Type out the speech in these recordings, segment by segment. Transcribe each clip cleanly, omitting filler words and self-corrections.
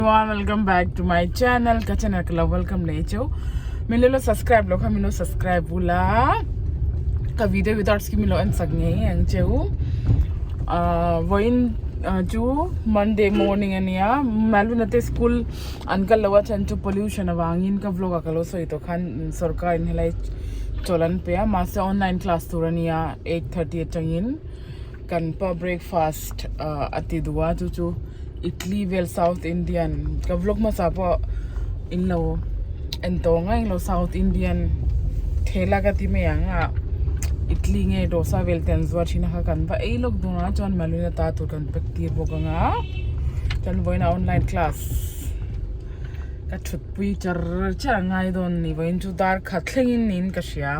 Welcome back to my channel. Kachana kala welcome necho. Milo subscribe lo kami lo subscribe bula. Ka video without ski milo and sagnge ang cheu. Voin ju Monday morning ania. Malu nate school uncle lawa chanchu pollution awangin ka vlog akalo so ito kan sarkar inhelai cholan pe masa online class turania 8:30 changin. Kan pa breakfast ati dua chu Italy well South Indian ka vlog masapo inlo ento nga inlo South Indian thela ka ti me nga Italy nge dosa well tenswar china ka kan ba ei log dona chon maluna ta tur kan pektir bo nga kan boina online class ka chut pui char char ngai don ni boin chu dar khatlengin nin ka sia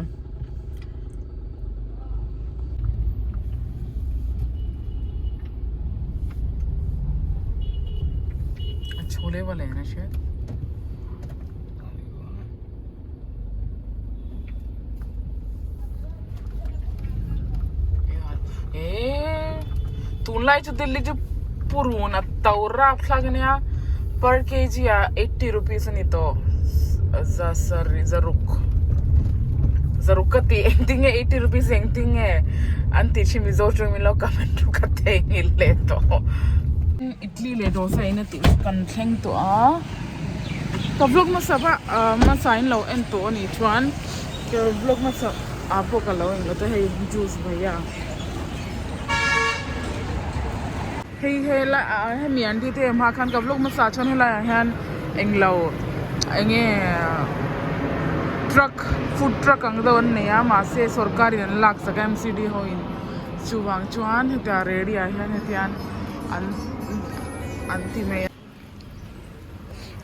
chole वाले हैं ना शायद तुला जो दिल्ली जो पुरून तवरा फ्लगने पर KG 80 rupees नहीं तो जरुक कती एंटिंग है 80 रुपीस एंटिंग है अंतिची मिजोरम मिलो कमेंट करते हैं ले तो Italy le dosa ina ti kan thleng to ka vlog ma saba ma sign lo en to ni chuan ka vlog ma sa apo ka lo en to hei juice bhaiya hei la he mi an di te ma khan ka vlog ma sa chon la han eng lo enge truck food truck ang don ne ya ma se sarkari an lak saka mcd hoin chuwang chuan heta ready a han hetian an अंतिम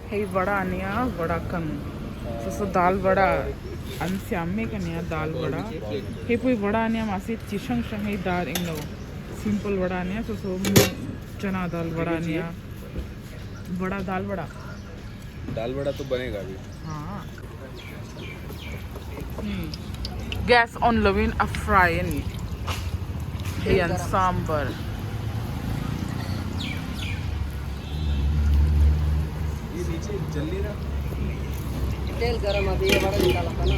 है वड़ा आनिया वड़ा कं सो दाल वड़ा अनस्यामे कन्या दाल वड़ा हे पुई वड़ा आनिया मासे चिशंग शंग है दाल इंगलो simple vada आनिया सो चना दाल वड़ा आनिया वड़ा दाल वड़ा तो बनेगा अभी हाँ गैस ऑन लविन अ फ्राई नी हे अन सांबर जल्दी ना तेल गरम अभी ये बड़ा निकाला था ना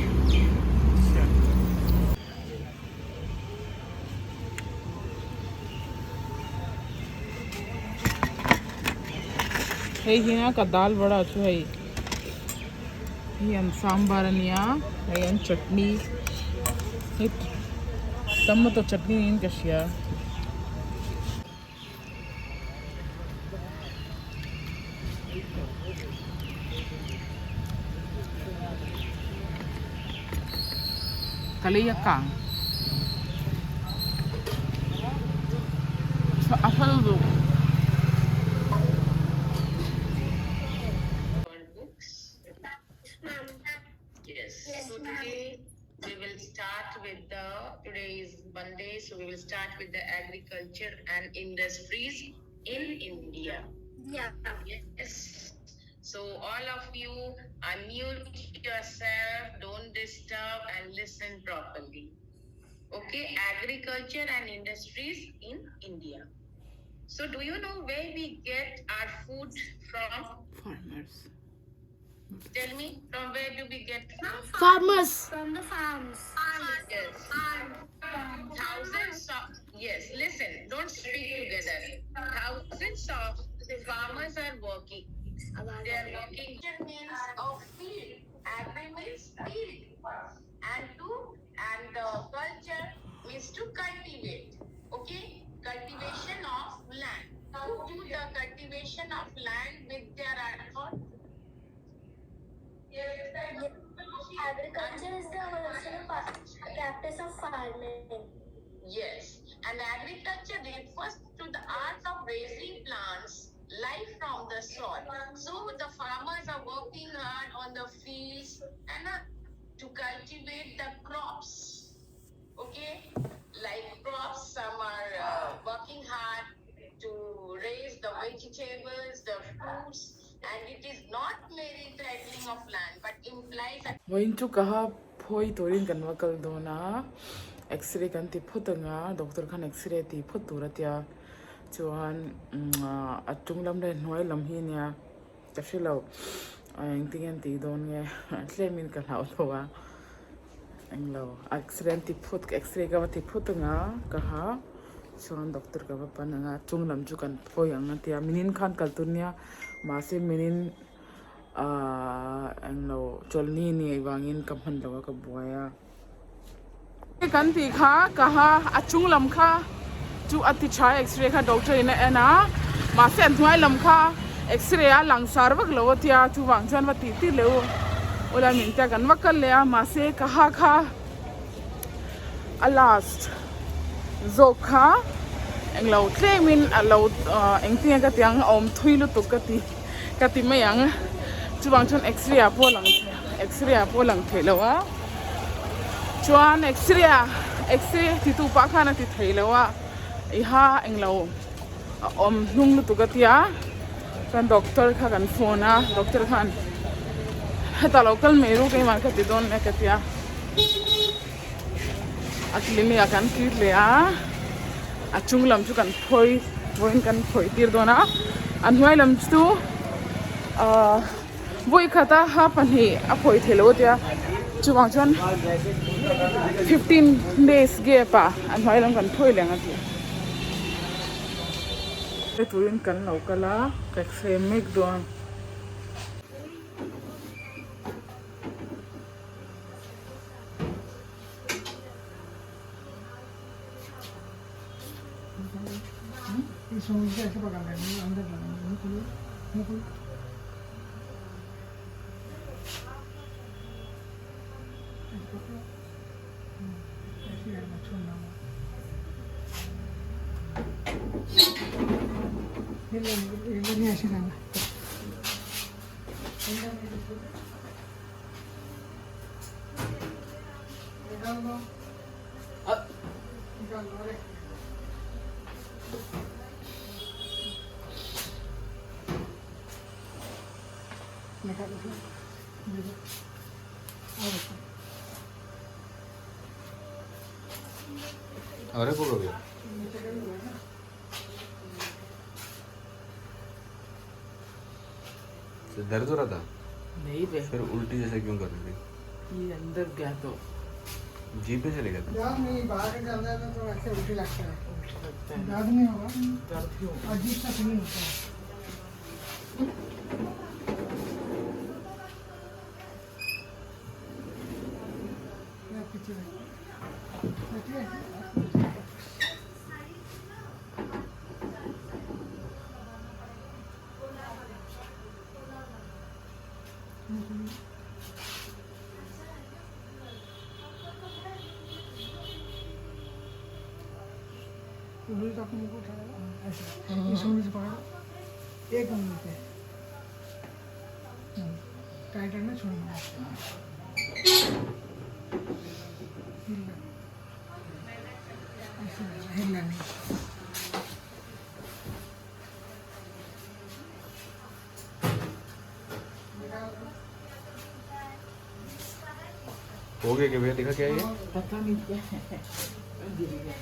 हे हिना का दाल बड़ा अच्छा है ये अन सांबार निया ये अन चटनी ये तम तो चटनी इन Kasia kaliya kang so apal do yes so today we will start with today is Monday, so we will start with the agriculture and industries in India. Yes, so all of you unmute yourself, don't disturb and listen properly. Okay, agriculture and industries in India. So do you know where we get our food from? farmers Tell me, from where do we get food? Farmers. From the farms. Yes. Thousands of, yes, listen, don't speak together. Thousands of the farmers are working. They are working. Agriculture means a field. Agri means field. And culture means to cultivate. Okay? Cultivation of land. To do the cultivation of land with their effort. Agriculture is the original practice of farming. Yes, and agriculture refers to the art of raising plants, life from the soil. So the farmers are working hard on the fields and to cultivate the crops. Okay, like crops, some are working hard to raise the vegetables, the fruits, and it is not merely titling of land, but implies a wain chu kaha phoi torin kan wakal do na x-ray kan ti phutanga doctor khan x-ray ti phutura tia chuan atung lam le noi lam hi nia ka shilo ang tingin ti don nge tlemin ka lau towa ang lo accident ti phut x-ray ka ti phut nga ka ha chuan doctor ka pa na nga chunglam chu kan phoi ang tia minin khan kal tunia ma se minin ang lo cholni ni wangin ka man lo ka buaya kan ti kha ka ha achunglam kha chu ati chai x-ray kha doctor ina ena ma se anthwai lam kha x-ray a lang sar wak lo tia chu wang chan wa ti ti lo ola min ta kan wakal le ma se ka ha kha a last zokha eng lo tlemin a lo eng tinga ka tiang om thui lu tu ka ti mayang chu wang chan x-ray a po lang the lo wa chuan x-ray ti tu pa khana ti thei lo wa I ha eng lo om hnung lu tu ka tia kan doctor kha kan phone a doctor khan heta local meru ke mar ka ti don me ka tia aklimi akan kit le a chunglam chu kan phoi voin kan phoi tir dona an hnuai lam chu voi khata ha pani a phoi thelo tia chu wang chon 15 days ge pa an hnuai lam kan phoi lenga ti tuin kan lo kala ka frame mek don अरे पूरा हो गया दर्द हो रहा था नहीं बे फिर उल्टी जैसे क्यों कर रही थी ये अंदर गया तो जीप पे चले गए थे याद नहीं बाहर के अंदर में तो ऐसे उल्टी लगता है लगता है याद नहीं होगा दर्द ही होगा अजीब सा फीलिंग होता है या पीछे बैठिए उंगली तो अपने को उठाएगा ऐसे इस उंगली से पकड़ो एक उंगली पे टाइट है ना छोड़ना हिलना ऐसे हिलना नहीं हो गया क्या भैया दिखा क्या है ये पता नहीं क्या है गिर गया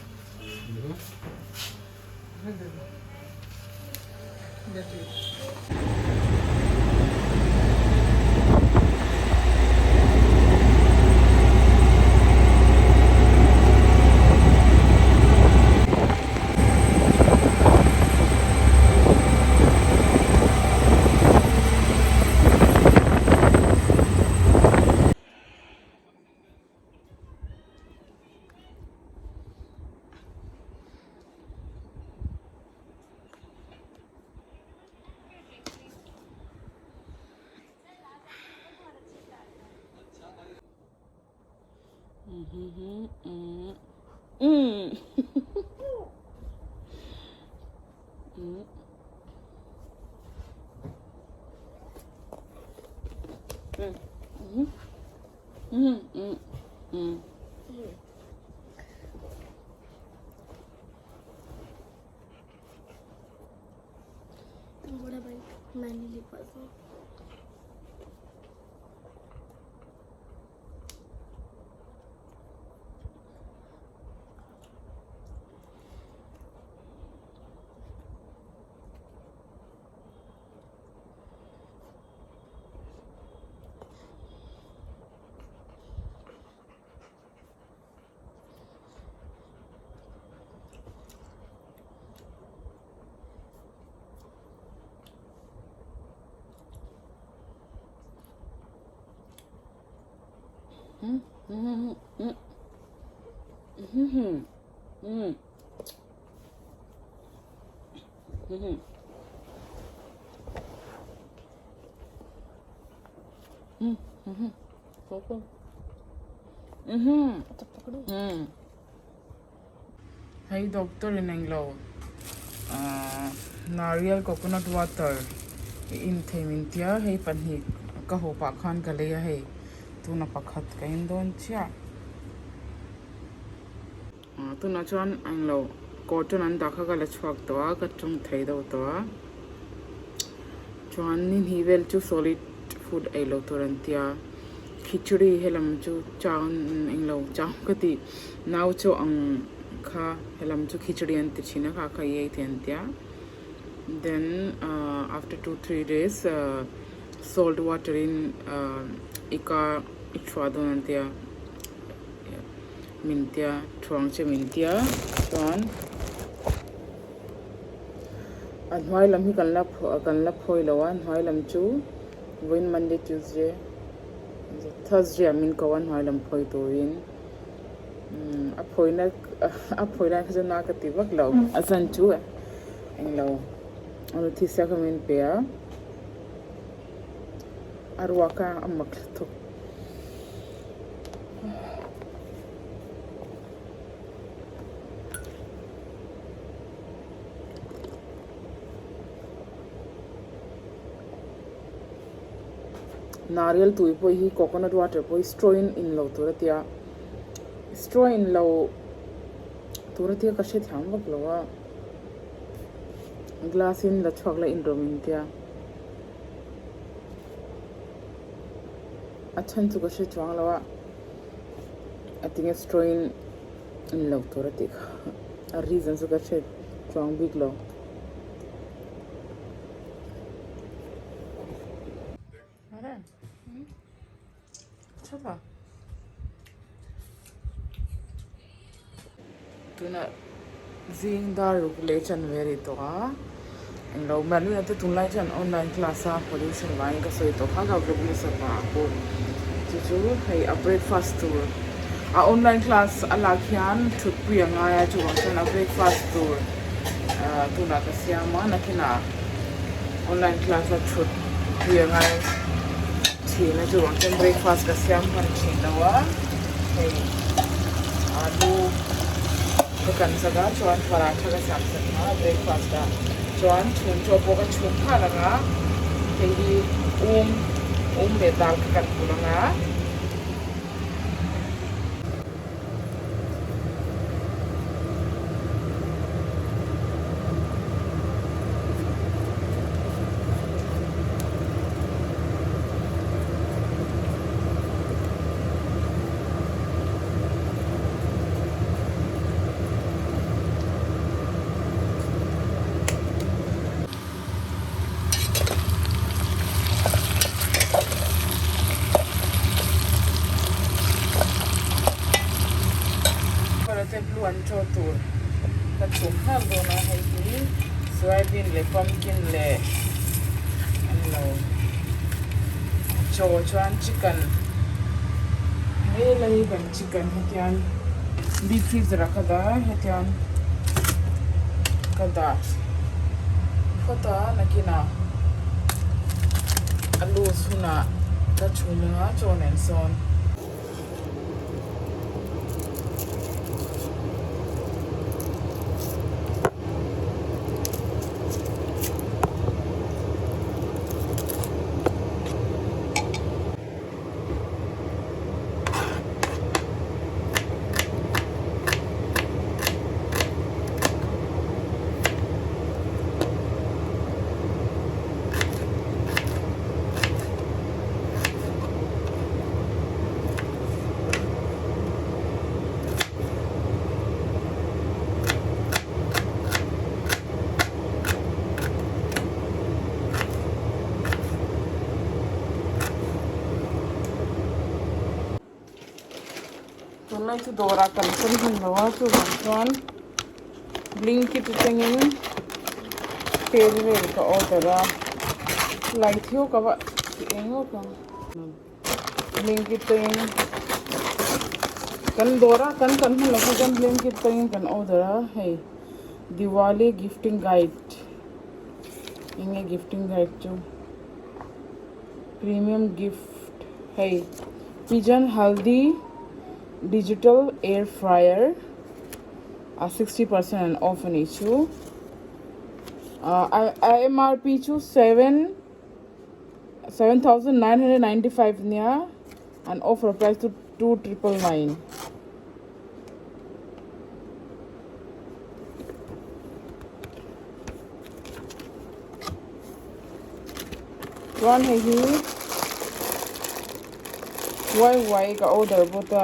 बड़ा भाई मैंने लिखा था Hey doctor in England. Nariyal coconut water in themintia hey panhi ka ho pa khan ka leya hey tu na pakhat ka indon chia tu na chon anglo cotton an dakha ka la chhuak to ka chung thei do to chon nin hi vel chu solid food ai lo torantia khichdi helam chu chaun anglo chaw kati now chu ang kha helam chu khichdi an ti china kha ye tentia. Then after 2-3 days salt water in ika ichwadon antia mintia thuangche mintia chon anhwai lam hi kan la phoi lawan hwai lam chu win Monday Tuesday Thursday amin kawan hwai lam phoi to win a phoina khajana ka tibak law asan chu englo ono tisa kamin pea arwaka amak to nariyal tui poi hi coconut water poi straw in lo turatia straw in lo turatia ka she thang bak lawa glass in la chhak la in romintia achan chu ka she chwang lawa I think it's straw in lo turatik a reason so ka she chwang big lo chapa tuna zing daru le chan veri to ha and lo malu na tu lai chan online class a pollution vai ka soi to kha ga group ni sa pa ko chu hey a breakfast tour a online class ala khian thut pi anga ya chu chan a breakfast tour tuna ka siama na kina online class a thut pi anga na chu chan breakfast ka siam han chin dawa hey alu kan saga chuan paratha ka sam sakha breakfast da chuan chhun chopo ka chhun pha langa hei le dal ka kan pulanga luan cho tur ka chum ha do na hai ki soybean le pumpkin le ano cho chuan chicken he lai ban chicken hetian deep freeze rakhada hetian kada khota nakina alu suna ka chunga chon and son Tunai tu dora kan kan bawa tu bantuan blinky tu tengin peri ka order light hiu ka ba engo ka blinky teng Kan dora kan lagu kan blanket kan order hey Diwali gifting guide. Inge gifting guide jo premium gift hey pigeon haldi digital air fryer 60% off on issue. IMRP chu 7,995 nya and offer price to 2,999. One है ही Y का order बोता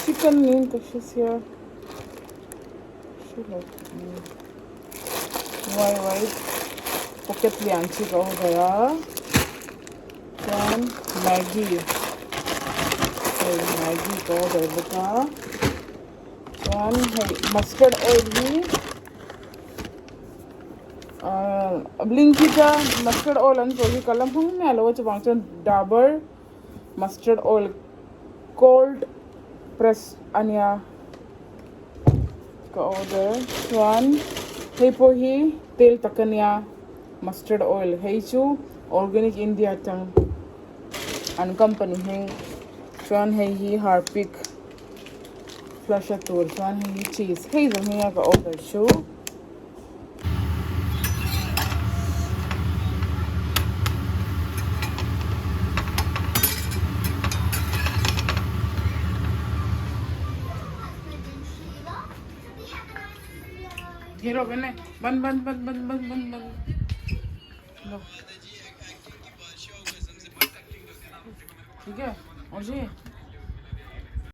chicken नीन कशिश यार Y pocket lianchi का order यार one Maggi का order बोता one है mustard oil he Blinkita mustard oil and so kalam hum me alo chawang Dabur mustard oil cold press anya ka order one hey po hi tel takanya mustard oil hey chu organic India tang an company hey one hey hi Harpic flush tour one hey cheese hey zo hiya ka order chu Hero bene ban लो ठीक है और जी